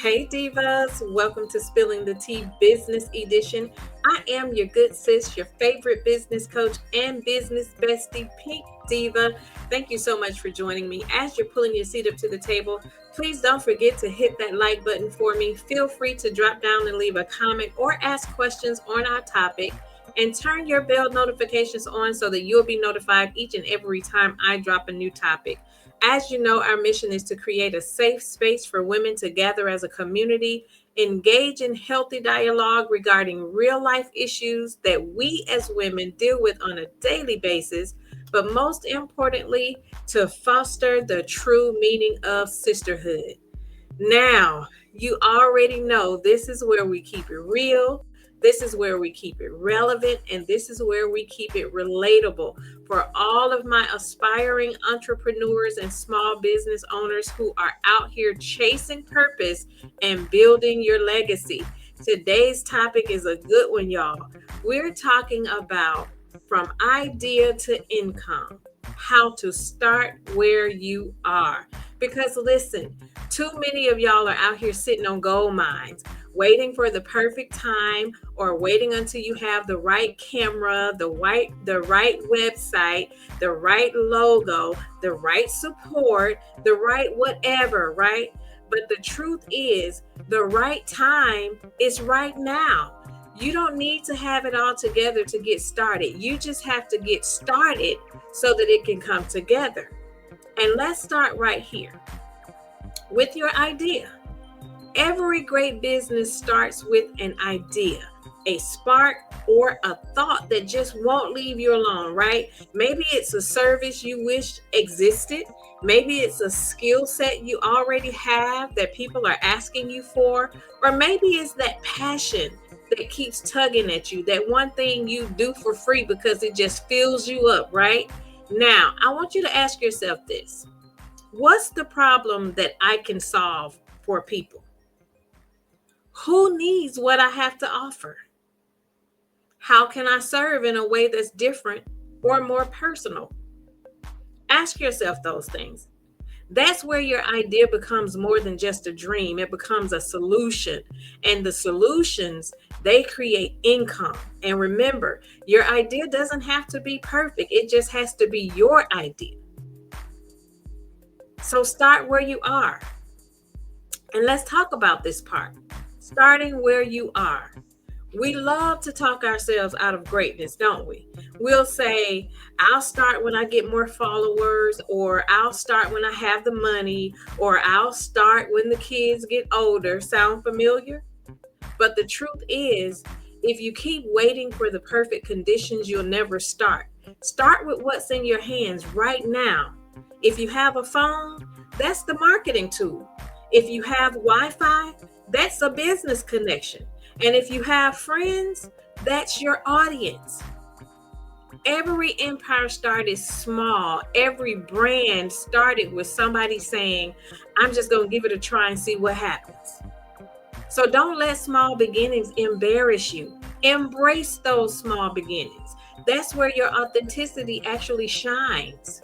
Hey Divas, welcome to Spilling the Tea Business Edition. I am your good sis, your favorite business coach and business bestie, Pink Diva. Thank you so much for joining me. As you're pulling your seat up to the table, please don't forget to hit that like button for me. Feel free to drop down and leave a comment or ask questions on our topic. And turn your bell notifications on so that you'll be notified each and every time I drop a new topic. As you know, our mission is to create a safe space for women to gather as a community, engage in healthy dialogue regarding real life issues that we as women deal with on a daily basis, but most importantly, to foster the true meaning of sisterhood. Now, you already know this is where we keep it real. This is where we keep it relevant, and this is where we keep it relatable for all of my aspiring entrepreneurs and small business owners who are out here chasing purpose and building your legacy. Today's topic is a good one, y'all. We're talking about from idea to income, how to start where you are. Because listen, too many of y'all are out here sitting on gold mines, waiting for the perfect time or waiting until you have the right camera, the right website, the right logo, the right support, the right whatever, right? But the truth is, the right time is right now. You don't need to have it all together to get started. You just have to get started so that it can come together. And let's start right here with your idea. Every great business starts with an idea, a spark, or a thought that just won't leave you alone, right? Maybe it's a service you wish existed. Maybe it's a skill set you already have that people are asking you for. Or maybe it's that passion that keeps tugging at you, that one thing you do for free because it just fills you up, right? Now, I want you to ask yourself this. What's the problem that I can solve for people? Who needs what I have to offer? How can I serve in a way that's different or more personal? Ask yourself those things. That's where your idea becomes more than just a dream. It becomes a solution. And the solutions, they create income. And remember, your idea doesn't have to be perfect. It just has to be your idea. So start where you are. And let's talk about this part. Starting where you are. We love to talk ourselves out of greatness, don't we? We'll say, I'll start when I get more followers, or I'll start when I have the money, or I'll start when the kids get older. Sound familiar? But the truth is, if you keep waiting for the perfect conditions, you'll never start. Start with what's in your hands right now. If you have a phone, that's the marketing tool. If you have Wi-Fi, that's a business connection. And if you have friends, that's your audience. Every empire started small. Every brand started with somebody saying, I'm just going to give it a try and see what happens. So don't let small beginnings embarrass you. Embrace those small beginnings. That's where your authenticity actually shines.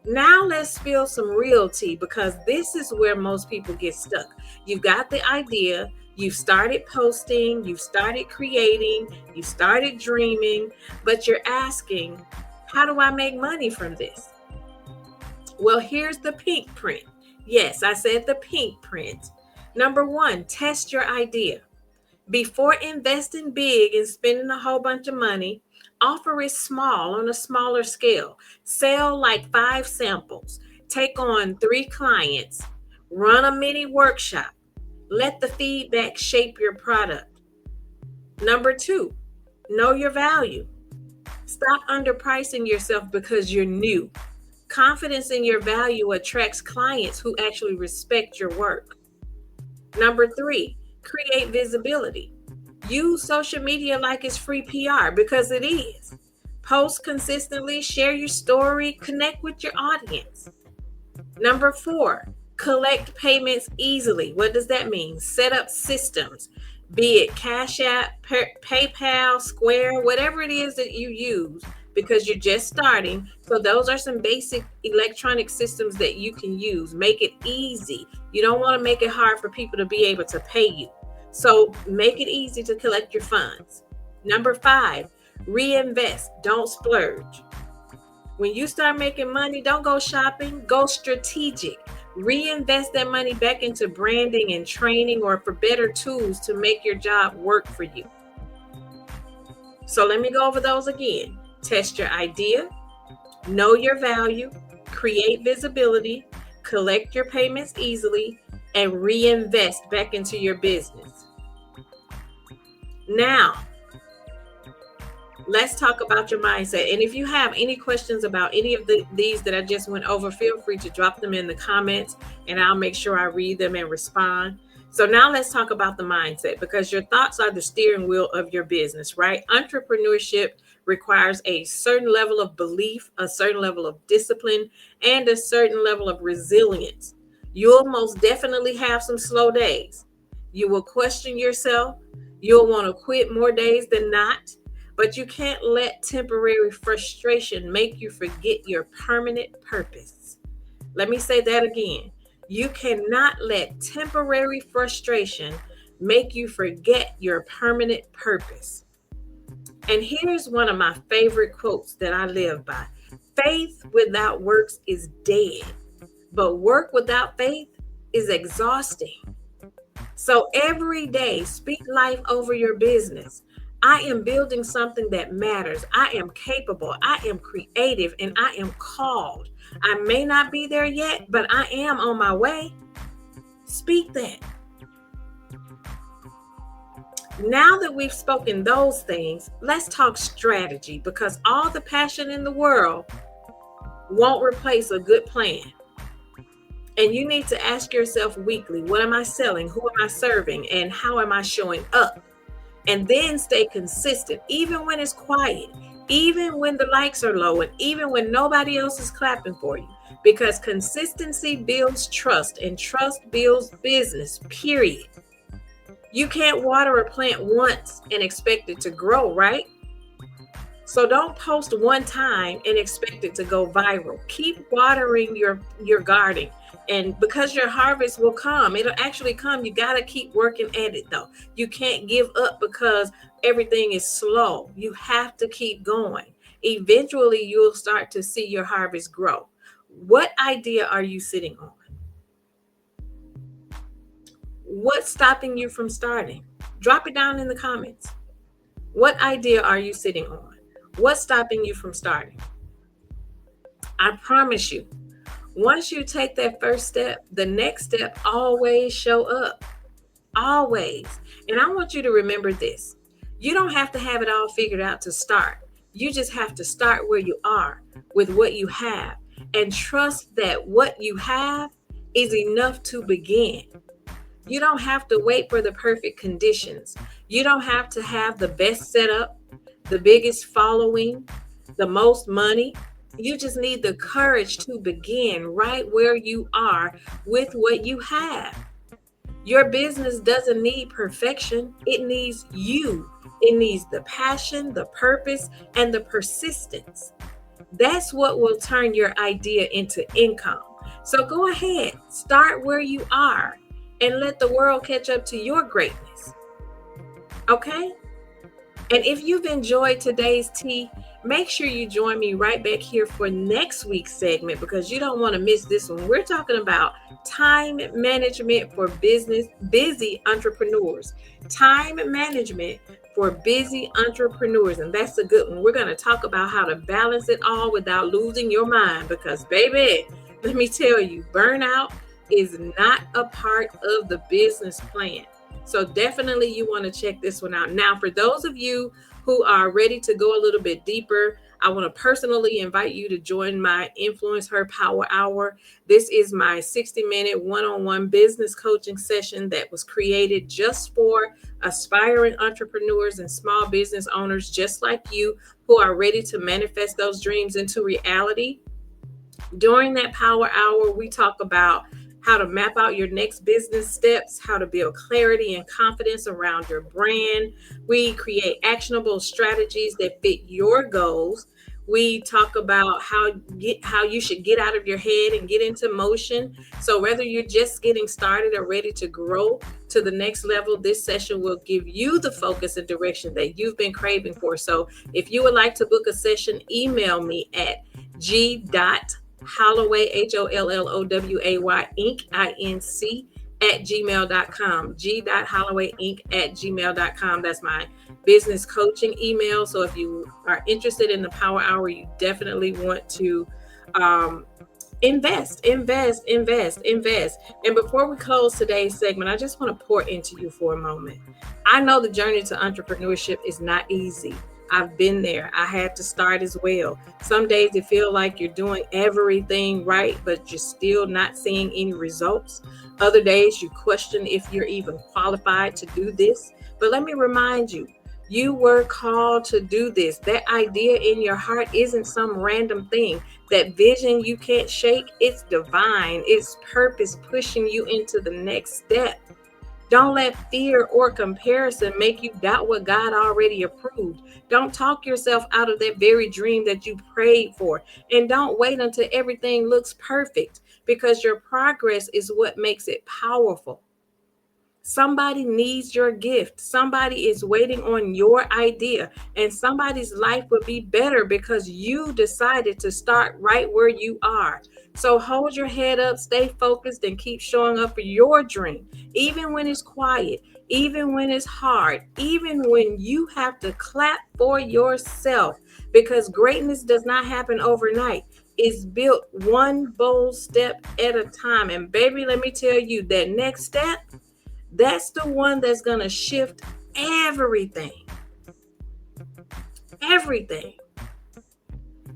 Now let's spill some real tea, because this is where most people get stuck. You've got the idea, you've started posting, you've started creating, you started dreaming, but you're asking, how do I make money from this? Well, here's the pink print. Yes, I said the pink print. Number one, test your idea. Before investing big and spending a whole bunch of money, offer it small, on a smaller scale. Sell like 5 samples. Take on 3 clients. Run a mini workshop. Let the feedback shape your product. Number 2, know your value. Stop underpricing yourself because you're new. Confidence in your value attracts clients who actually respect your work. Number 3, create visibility. Use social media like it's free PR, because it is. Post consistently, share your story, connect with your audience. Number 4, collect payments easily. What does that mean? Set up systems, be it Cash App, PayPal, Square, whatever it is that you use. because you're just starting. So those are some basic electronic systems that you can use. Make it easy. You don't want to make it hard for people to be able to pay you. So make it easy to collect your funds. Number 5, reinvest. Don't splurge. When you start making money, don't go shopping, go strategic. Reinvest that money back into branding and training or for better tools to make your job work for you. So let me go over those again. Test your idea, know your value, create visibility, collect your payments easily, and reinvest back into your business. Now, let's talk about your mindset. And if you have any questions about any of these that I just went over, feel free to drop them in the comments and I'll make sure I read them and respond. So now let's talk about the mindset, because your thoughts are the steering wheel of your business, right? Entrepreneurship requires a certain level of belief, a certain level of discipline, and a certain level of resilience. You'll most definitely have some slow days. You will question yourself. You'll want to quit more days than not. But you can't let temporary frustration make you forget your permanent purpose. Let me say that again. You cannot let temporary frustration make you forget your permanent purpose. And here's one of my favorite quotes that I live by. Faith without works is dead, but work without faith is exhausting. So every day, speak life over your business. I am building something that matters. I am capable. I am creative, and I am called. I may not be there yet, but I am on my way. Speak that. Now that we've spoken those things, let's talk strategy, because all the passion in the world won't replace a good plan. And you need to ask yourself weekly, what am I selling? Who am I serving? And how am I showing up? And then stay consistent, even when it's quiet, even when the likes are low, and even when nobody else is clapping for you. Because consistency builds trust, and trust builds business, period. You can't water a plant once and expect it to grow, right? So don't post one time and expect it to go viral. Keep watering your garden. And because your harvest will come, it'll actually come. You got to keep working at it though. You can't give up because everything is slow. You have to keep going. Eventually, you'll start to see your harvest grow. What idea are you sitting on? What's stopping you from starting? Drop it down in the comments. What idea are you sitting on? What's stopping you from starting? I promise you, once you take that first step, the next step always show up. Always. And I want you to remember this. You don't have to have it all figured out to start. You just have to start where you are with what you have, and trust that what you have is enough to begin. You don't have to wait for the perfect conditions. You don't have to have the best setup, the biggest following, the most money. You just need the courage to begin right where you are with what you have. Your business doesn't need perfection. It needs you. It needs the passion, the purpose, and the persistence. That's what will turn your idea into income. So go ahead, start where you are and let the world catch up to your greatness. Okay? And if you've enjoyed today's tea, make sure you join me right back here for next week's segment, because you don't want to miss this one. We're talking about time management for busy entrepreneurs. Time management for busy entrepreneurs. And that's a good one. We're going to talk about how to balance it all without losing your mind, because baby, let me tell you, burnout is not a part of the business plan. So definitely you want to check this one out. Now, for those of you who are ready to go a little bit deeper, I want to personally invite you to join my Influence Her Power Hour. This is my 60-minute one-on-one business coaching session that was created just for aspiring entrepreneurs and small business owners just like you, who are ready to manifest those dreams into reality. During that power hour, we talk about how to map out your next business steps, how to build clarity and confidence around your brand. We create actionable strategies that fit your goals. We talk about how you should get out of your head and get into motion. So whether you're just getting started or ready to grow to the next level, this session will give you the focus and direction that you've been craving for. So if you would like to book a session, email me at g.holloway, HOLLOWAY Inc. INC at gmail.com. g.hollowayinc at gmail.com. That's my business coaching email. So if you are interested in the Power Hour, you definitely want to invest. And before we close today's segment, I just want to pour into you for a moment. I know the journey to entrepreneurship is not easy. I've been there. I had to start as well. Some days it feels like you're doing everything right, but you're still not seeing any results. Other days you question if you're even qualified to do this. But let me remind you, you were called to do this. That idea in your heart isn't some random thing. That vision you can't shake, it's divine. It's purpose pushing you into the next step. Don't let fear or comparison make you doubt what God already approved. Don't talk yourself out of that very dream that you prayed for. And don't wait until everything looks perfect, because your progress is what makes it powerful. Somebody needs your gift. Somebody is waiting on your idea, and somebody's life would be better because you decided to start right where you are. So hold your head up, stay focused, and keep showing up for your dream, even when it's quiet, even when it's hard, even when you have to clap for yourself, because greatness does not happen overnight. It's built one bold step at a time. And baby, let me tell you, that next step, that's the one that's going to shift everything. Everything.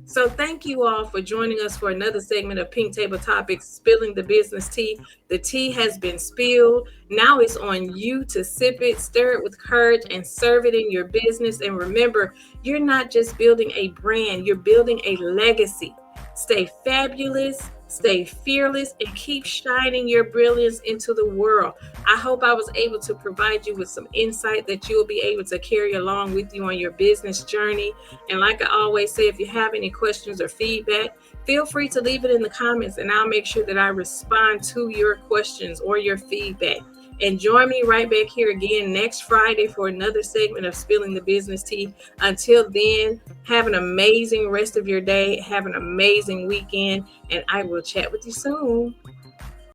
So thank you all for joining us for another segment of Pink Table Topics, Spilling the Business Tea. The tea has been spilled. Now it's on you to sip it, stir it with courage, and serve it in your business. And remember, you're not just building a brand, you're building a legacy. Stay fabulous, stay fearless, and keep shining your brilliance into the world. I hope I was able to provide you with some insight that you'll be able to carry along with you on your business journey. And like I always say, if you have any questions or feedback, feel free to leave it in the comments, and I'll make sure that I respond to your questions or your feedback. And join me right back here again next Friday for another segment of Spilling the Business Tea. Until then, have an amazing rest of your day. Have an amazing weekend, and I will chat with you soon.